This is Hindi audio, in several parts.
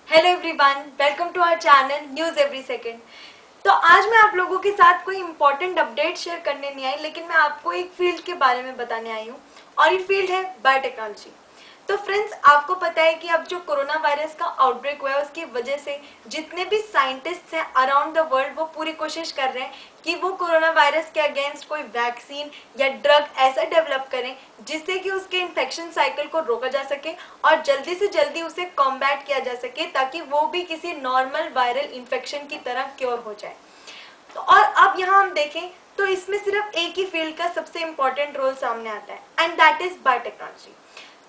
Hello everyone, welcome to our channel news every second. तो आज मैं आप लोगों के साथ कोई इंपॉर्टेंट अपडेट शेयर करने नहीं आई, लेकिन मैं आपको एक फील्ड के बारे में बताने आई हूँ और ये फील्ड है बायोटेक्नोलॉजी। तो फ्रेंड्स, आपको पता है कि अब जो कोरोना वायरस का आउटब्रेक हुआ है उसकी वजह से जितने भी साइंटिस्ट हैं अराउंड द वर्ल्ड वो पूरी कोशिश कर रहे हैं कि वो कोरोना वायरस के अगेंस्ट कोई वैक्सीन या ड्रग ऐसा डेवलप करें जिससे कि उसके इन्फेक्शन साइकिल को रोका जा सके और जल्दी से जल्दी उसे कॉम्बैट किया जा सके ताकि वो भी किसी नॉर्मल वायरल इन्फेक्शन की तरह क्योर हो जाए। तो और अब यहाँ हम देखें तो इसमें सिर्फ एक ही फील्ड का सबसे इम्पोर्टेंट रोल सामने आता है एंड दैट इज बायोटेक्नोलॉजी।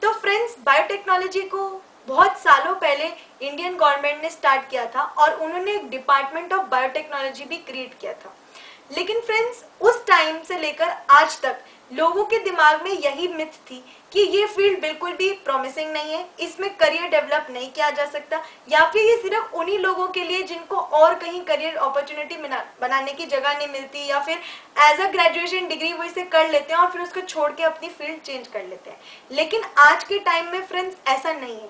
तो फ्रेंड्स, बायोटेक्नोलॉजी को बहुत सालों पहले इंडियन गवर्नमेंट ने स्टार्ट किया था और उन्होंने एक डिपार्टमेंट ऑफ बायोटेक्नोलॉजी भी क्रिएट किया था। लेकिन फ्रेंड्स, उस टाइम से लेकर आज तक लोगों के दिमाग में यही मिथ थी कि ये फील्ड बिल्कुल भी प्रॉमिसिंग नहीं है, इसमें करियर डेवलप नहीं किया जा सकता, या फिर ये सिर्फ उन्हीं लोगों के लिए जिनको और कहीं करियर अपॉर्चुनिटी बनाने की जगह नहीं मिलती, या फिर एज अ ग्रेजुएशन डिग्री वो इसे कर लेते हैं और फिर उसको छोड़ के अपनी फील्ड चेंज कर लेते हैं। लेकिन आज के टाइम में फ्रेंड्स ऐसा नहीं है।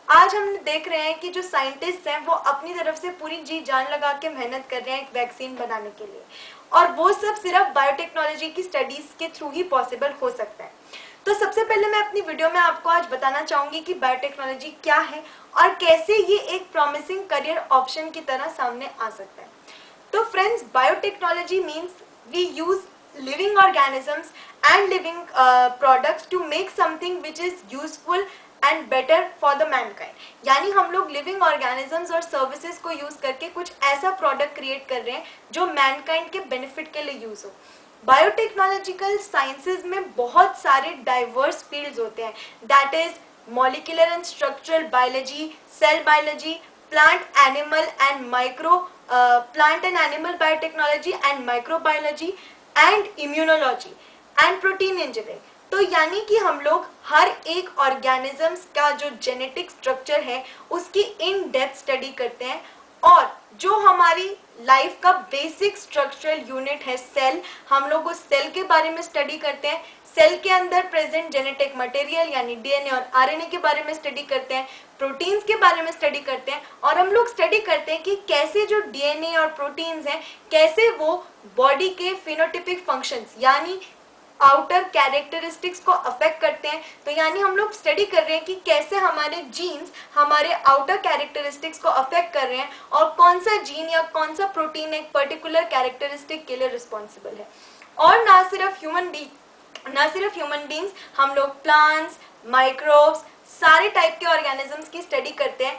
आज हम देख रहे हैं कि जो साइंटिस्ट हैं वो अपनी तरफ से पूरी जी जान लगा के मेहनत कर रहे हैं एक वैक्सीन बनाने के लिए, और वो सब सिर्फ बायोटेक्नोलॉजी की स्टडीज के थ्रू ही पॉसिबल हो सकता है। तो सबसे पहले मैं अपनी वीडियो में आपको आज बताना चाहूंगी कि बायोटेक्नोलॉजी क्या है और कैसे ये एक प्रॉमिसिंग करियर ऑप्शन की तरह सामने आ सकता है। तो friends, biotechnology means we use living organisms and living products to make something which is useful and better for the mankind. यानी हम लोग लिविंग ऑर्गेनिजम्स और सर्विसेज को यूज करके कुछ ऐसा प्रोडक्ट क्रिएट कर रहे हैं जो मैनकाइंड के बेनिफिट के लिए यूज हो। बायोटेक्नोलॉजिकल साइंसेज में बहुत सारे डाइवर्स फील्ड्स होते हैं, that is molecular and structural biology, cell biology, plant animal and micro plant and animal biotechnology and microbiology and immunology and protein engineering. तो यानी कि हम लोग हर एक ऑर्गेनिजम्स का जो जेनेटिक स्ट्रक्चर है उसकी इन डेप्थ स्टडी करते हैं, और जो हमारी लाइफ का बेसिक स्ट्रक्चरल यूनिट है सेल, हम लोग उस सेल के बारे में स्टडी करते हैं। सेल के अंदर प्रेजेंट जेनेटिक मटेरियल यानी डीएनए और आरएनए के बारे में स्टडी करते हैं, प्रोटीन्स के बारे में स्टडी करते हैं, और हम लोग स्टडी करते हैं कि कैसे जो डीएनए और प्रोटीन्स हैं कैसे वो बॉडी के फिनोटिपिक फंक्शंस यानी आउटर कैरेक्टरिस्टिक्स को अफेक्ट करते हैं। तो यानी हम लोग स्टडी कर रहे हैं कि कैसे हमारे जीन्स हमारे आउटर कैरेक्टरिस्टिक्स को अफेक्ट कर रहे हैं और कौन सा जीन या कौन सा प्रोटीन एक पर्टिकुलर कैरेक्टरिस्टिक के लिए रिस्पॉन्सिबल है। और ना सिर्फ ह्यूमन बींग्स, हम लोग प्लांट्स, माइक्रोब्स, सारे टाइप के ऑर्गेनिजम्स की स्टडी करते हैं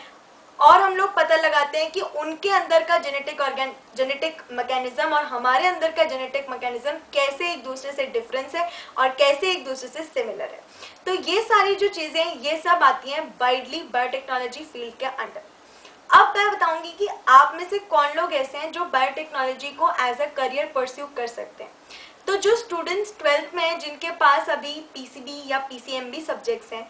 और हम लोग पता लगाते हैं कि उनके अंदर का जेनेटिक मैकेनिज्म और हमारे अंदर का जेनेटिक मैकेनिज्म कैसे एक दूसरे से डिफरेंस है और कैसे एक दूसरे से सिमिलर है। तो ये सारी जो चीज़ें ये सब आती हैं वाइडली बायोटेक्नोलॉजी फील्ड के अंडर। अब मैं बताऊंगी कि आप में से कौन लोग ऐसे हैं जो बायोटेक्नोलॉजी को एज अ करियर परस्यू कर सकते हैं। तो जो स्टूडेंट्स 12th में हैं जिनके पास अभी पीसीबी या पीसीएमबी सब्जेक्ट्स हैं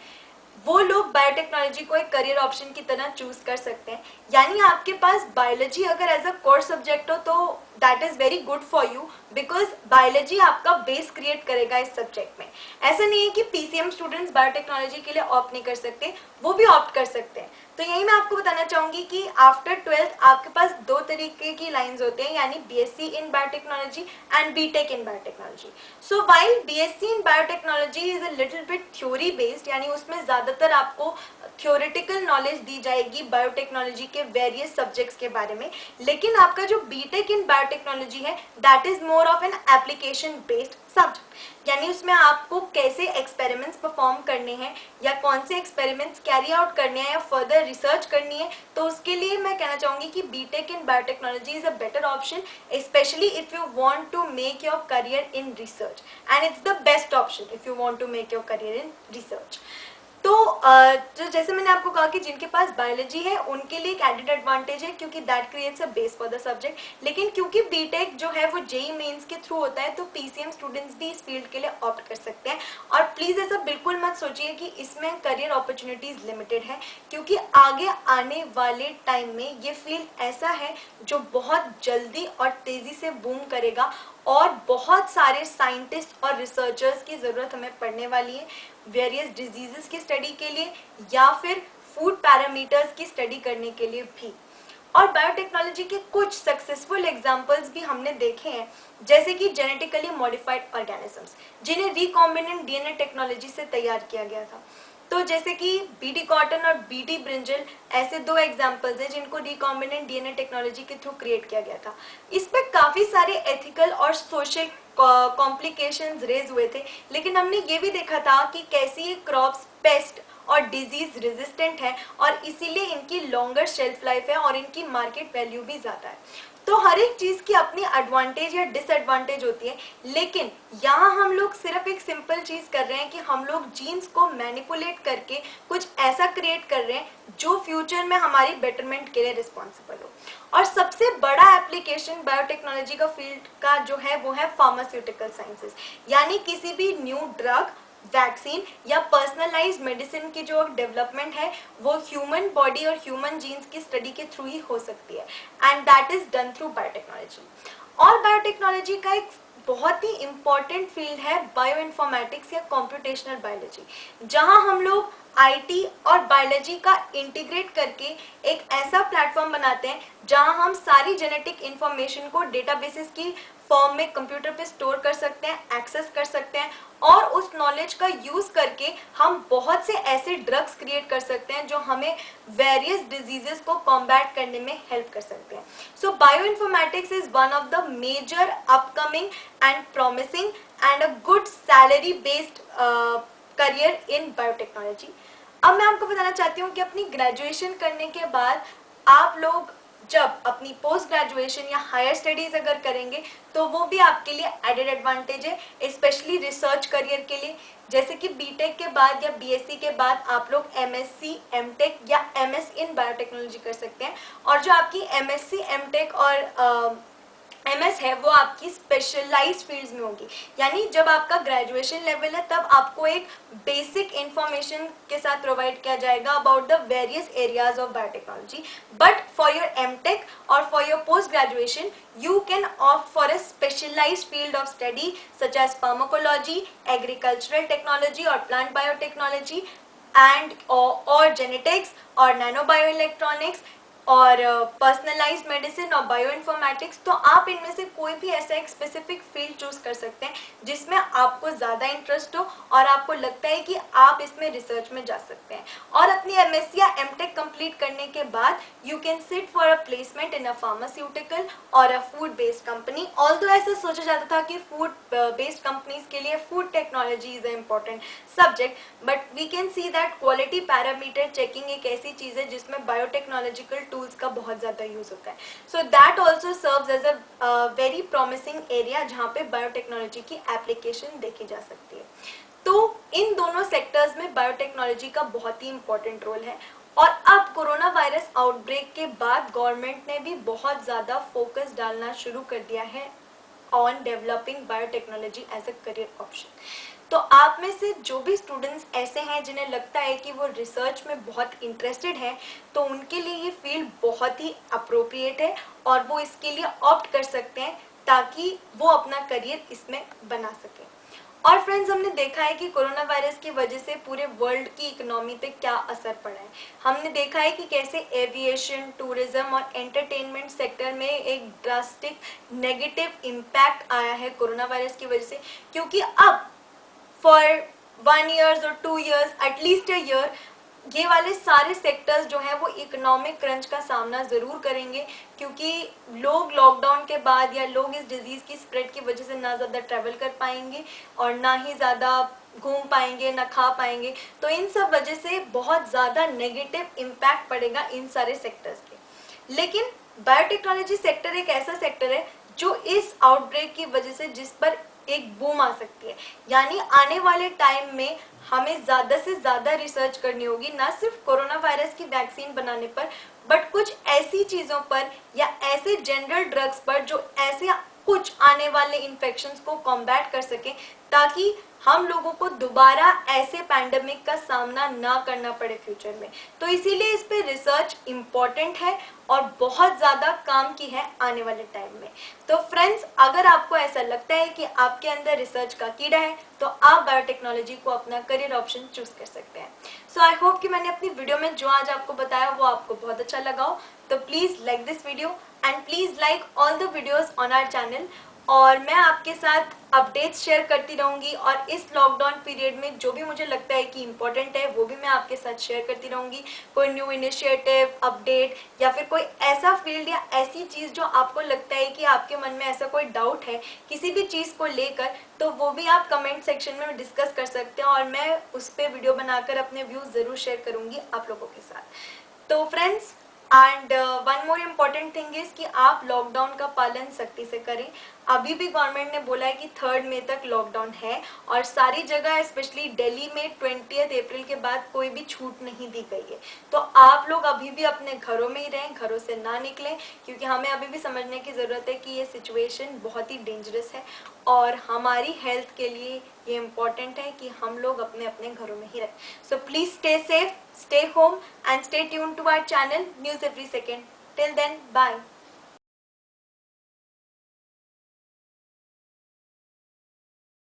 वो लोग बायोटेक्नोलॉजी को एक करियर ऑप्शन की तरह चूज कर सकते हैं। यानी आपके पास बायोलॉजी अगर एज अ कोर सब्जेक्ट हो तो that is very good for you, because biology आपका बेस क्रिएट करेगा इस सब्जेक्ट में। ऐसा नहीं है कि पीसीएम स्टूडेंट्स बायोटेक्नोलॉजी के लिए ऑप्ट नहीं कर सकते, वो भी ऑप्ट कर सकते हैं। तो यही मैं आपको बताना चाहूँगी कि आफ्टर 12th आपके पास दो तरीके की लाइंस होते हैं, यानी BSc in biotechnology and BTech in biotechnology. So while BSc in biotechnology is a little bit theory based, यानी उसमें ज़्यादातर आपको थ्योरेटिकल नॉलेज दी जाएगी बायोटेक्नोलॉजी के वेरियस सब्जेक्ट्स के बारे में, लेकिन आपका जो बीटेक इन बायोटेक्नोलॉजी है that is more of an application based subject. यानी उसमें आपको कैसे एक्सपेरिमेंट्स परफॉर्म करने हैं या कौन से एक्सपेरिमेंट्स कैरी आउट करने हैं या फर्दर रिसर्च करनी है, तो उसके लिए मैं कहना चाहूँगी कि BTech in biotechnology is a better option, especially if you want to make your career in research, and it's the best option if you want to make your career in research. तो जो जैसे मैंने आपको कहा कि जिनके पास बायोलॉजी है उनके लिए एक एडेड एडवांटेज है क्योंकि that creates a base for the subject, लेकिन क्योंकि बीटेक जो है वो जेई मेंस के थ्रू होता है तो पीसीएम स्टूडेंट्स भी इस फील्ड के लिए ऑप्ट कर सकते हैं। और प्लीज़ ऐसा बिल्कुल मत सोचिए कि इसमें करियर अपॉर्चुनिटीज़ लिमिटेड है, क्योंकि आगे आने वाले टाइम में ये फील्ड ऐसा है जो बहुत जल्दी और तेज़ी से बूम करेगा और बहुत सारे साइंटिस्ट और रिसर्चर्स की ज़रूरत हमें पड़ने वाली है वेरियस डिजीज़ेस की स्टडी के लिए या फिर फूड पैरामीटर्स की स्टडी करने के लिए भी। और बायोटेक्नोलॉजी के कुछ सक्सेसफुल एग्जांपल्स भी हमने देखे हैं, जैसे कि जेनेटिकली मॉडिफाइड ऑर्गेनिजम्स जिन्हें रिकॉम्बिनेंट डीएनए टेक्नोलॉजी से तैयार किया गया था। तो जैसे कि बीटी कॉटन और बीटी ब्रिंजल ऐसे दो एग्जांपल्स हैं जिनको रिकॉम्बिनेंट डीएनए टेक्नोलॉजी के थ्रू क्रिएट किया गया था। इस पर काफ़ी सारे एथिकल और सोशल कॉम्प्लिकेशंस रेज हुए थे, लेकिन हमने ये भी देखा था कि कैसी ये क्रॉप्स पेस्ट और डिजीज रेजिस्टेंट है और इसीलिए इनकी लॉन्गर शेल्फ लाइफ है और इनकी मार्केट वैल्यू भी ज़्यादा है। तो हर एक चीज़ की अपनी एडवांटेज या डिसएडवांटेज होती है, लेकिन यहाँ हम लोग सिर्फ एक सिंपल चीज़ कर रहे हैं कि हम लोग जीन्स को मैनिपुलेट करके कुछ ऐसा क्रिएट कर रहे हैं जो फ्यूचर में हमारी बेटरमेंट के लिए रिस्पॉन्सिबल हो। और सबसे बड़ा एप्लीकेशन बायोटेक्नोलॉजी का फील्ड का जो है वो है फार्मास्यूटिकल साइंसेस, यानी किसी भी न्यू ड्रग, वैक्सीन या पर्सनलाइज्ड मेडिसिन की जो डेवलपमेंट है वो ह्यूमन बॉडी और ह्यूमन जीन्स की स्टडी के थ्रू ही हो सकती है, and that is done through biotechnology. और बायोटेक्नोलॉजी का एक बहुत ही इम्पॉर्टेंट फील्ड है बायो इन्फॉर्मेटिक्स या कंप्यूटेशनल बायोलॉजी, जहां हम लोग आईटी और बायोलॉजी का इंटीग्रेट करके एक ऐसा प्लेटफॉर्म बनाते हैं जहां हम सारी जेनेटिक इंफॉर्मेशन को डेटाबेसेस की फॉर्म में कंप्यूटर पे स्टोर कर सकते हैं, एक्सेस कर सकते हैं और उस नॉलेज का यूज़ करके हम बहुत से ऐसे ड्रग्स क्रिएट कर सकते हैं जो हमें वेरियस डिजीजेस को कॉम्बैट करने में हेल्प कर सकते हैं। So bioinformatics is one of the major upcoming and promising and a good salary based career in biotechnology. अब मैं आपको बताना चाहती हूँ कि अपनी ग्रेजुएशन करने के बाद आप लोग जब अपनी पोस्ट ग्रेजुएशन या हायर स्टडीज अगर करेंगे तो वो भी आपके लिए एडेड एडवांटेज है, स्पेशली रिसर्च करियर के लिए। जैसे कि बीटेक के बाद या बीएससी के बाद आप लोग एमएससी, एमटेक या एमएस इन बायोटेक्नोलॉजी कर सकते हैं, और जो आपकी एमएससी, एमटेक और एमएस है वो आपकी स्पेशलाइज्ड फील्ड्स में होगी, यानी जब आपका ग्रेजुएशन लेवल है तब आपको एक बेसिक इंफॉर्मेशन के साथ प्रोवाइड किया जाएगा about the various areas of biotechnology, but for your MTech or for your post graduation you can opt for a specialized field of study such as pharmacology, agricultural technology or plant biotechnology and or genetics or nanobioelectronics और पर्सनलाइज्ड मेडिसिन और बायो इन्फॉर्मेटिक्स। तो आप इनमें से कोई भी ऐसा एक स्पेसिफिक फील्ड चूज कर सकते हैं जिसमें आपको ज़्यादा इंटरेस्ट हो और आपको लगता है कि आप इसमें रिसर्च में जा सकते हैं। और अपनी एमएससी या एमटेक कंप्लीट करने के बाद you can sit for a placement in a pharmaceutical or a food based company. Although ऐसा सोचा जाता था कि फूड बेस्ड कंपनीज के लिए food technology is a important subject, but we can see that quality parameter checking एक ऐसी चीज़ है जिसमें बायोटेक्नोलॉजिकल टूल्स का बहुत ज़्यादा यूज़ होता है। So that also serves as a very promising area जहाँ पे बायोटेक्नोलॉजी की एप्लीकेशन देखी जा सकती है। तो इन दोनों सेक्टर्स में बायोटेक्नोलॉजी का बहुत ही इंपॉर्टेंट रोल है। और अब कोरोना वायरस आउटब्रेक के बाद गवर्नमेंट ने भी बहुत ज़्यादा फोकस डालना शुरू कर दिया है on developing biotechnology as a career option. तो आप में से जो भी स्टूडेंट्स ऐसे हैं जिन्हें लगता है कि वो रिसर्च में बहुत इंटरेस्टेड हैं, तो उनके लिए ये फील्ड बहुत ही अप्रोप्रिएट है और वो इसके लिए ऑप्ट कर सकते हैं ताकि वो अपना करियर इसमें बना सकें। और फ्रेंड्स, हमने देखा है कि कोरोना वायरस की वजह से पूरे वर्ल्ड की इकोनॉमी पे क्या असर पड़ा है। हमने देखा है कि कैसे एविएशन, टूरिज्म और एंटरटेनमेंट सेक्टर में एक ड्रास्टिक नेगेटिव इम्पैक्ट आया है कोरोना वायरस की वजह से, क्योंकि अब फॉर 1 ईयर और 2 ईयर्स, एटलीस्ट अ ईयर, ये वाले सारे सेक्टर्स जो हैं वो इकोनॉमिक क्रंच का सामना ज़रूर करेंगे, क्योंकि लोग लॉकडाउन के बाद या लोग इस डिज़ीज़ की स्प्रेड की वजह से ना ज़्यादा ट्रैवल कर पाएंगे और ना ही ज़्यादा घूम पाएंगे, ना खा पाएंगे। तो इन सब वजह से बहुत ज़्यादा नेगेटिव इम्पैक्ट पड़ेगा इन सारे सेक्टर्स के। लेकिन बायोटेक्नोलॉजी सेक्टर एक ऐसा सेक्टर है जो इस आउटब्रेक की वजह से जिस पर एक बूम आ सकती है, यानी आने वाले टाइम में हमें ज़्यादा से ज़्यादा रिसर्च करनी होगी, ना सिर्फ कोरोना वायरस की वैक्सीन बनाने पर, बट कुछ ऐसी चीज़ों पर या ऐसे जनरल ड्रग्स पर जो ऐसे कुछ आने वाले इन्फेक्शंस को कॉम्बैट कर सकें, ताकि हम लोगों को दोबारा ऐसे पैंडमिक का सामना ना करना पड़े फ्यूचर में। तो इसीलिए इस पे रिसर्च इम्पॉर्टेंट है और बहुत ज़्यादा काम की है आने वाले टाइम में। तो फ्रेंड्स, अगर आपको ऐसा लगता है कि आपके अंदर रिसर्च का कीड़ा है तो आप बायोटेक्नोलॉजी को अपना करियर ऑप्शन चूज कर सकते हैं। सो आई होप कि मैंने अपनी वीडियो में जो आज आपको बताया वो आपको बहुत अच्छा लगा हो। तो please like this video and please like all the videos on our channel. और मैं आपके साथ अपडेट्स शेयर करती रहूँगी और इस लॉकडाउन पीरियड में जो भी मुझे लगता है कि इम्पोर्टेंट है वो भी मैं आपके साथ शेयर करती रहूँगी। कोई न्यू इनिशिएटिव, अपडेट या फिर कोई ऐसा फील्ड या ऐसी चीज़ जो आपको लगता है कि आपके मन में ऐसा कोई डाउट है किसी भी चीज़ को लेकर, तो वो भी आप कमेंट सेक्शन में डिस्कस कर सकते हैं और मैं उस पर वीडियो बनाकर अपने व्यूज़ ज़रूर शेयर करूँगी आप लोगों के साथ। तो friends, and one more important thing is कि आप लॉकडाउन का पालन सख्ती से करें। अभी भी गवर्नमेंट ने बोला है कि 3 मई तक लॉकडाउन है और सारी जगह स्पेशली दिल्ली में 20 अप्रैल के बाद कोई भी छूट नहीं दी गई है। तो आप लोग अभी भी अपने घरों में ही रहें, घरों से ना निकलें, क्योंकि हमें अभी भी समझने की ज़रूरत है कि ये सिचुएशन बहुत ही डेंजरस है और हमारी हेल्थ के लिए ये इम्पॉर्टेंट है कि हम लोग अपने अपने घरों में ही रहें। So please stay safe, stay home and stay tuned to our channel News Every Second. Till then, bye.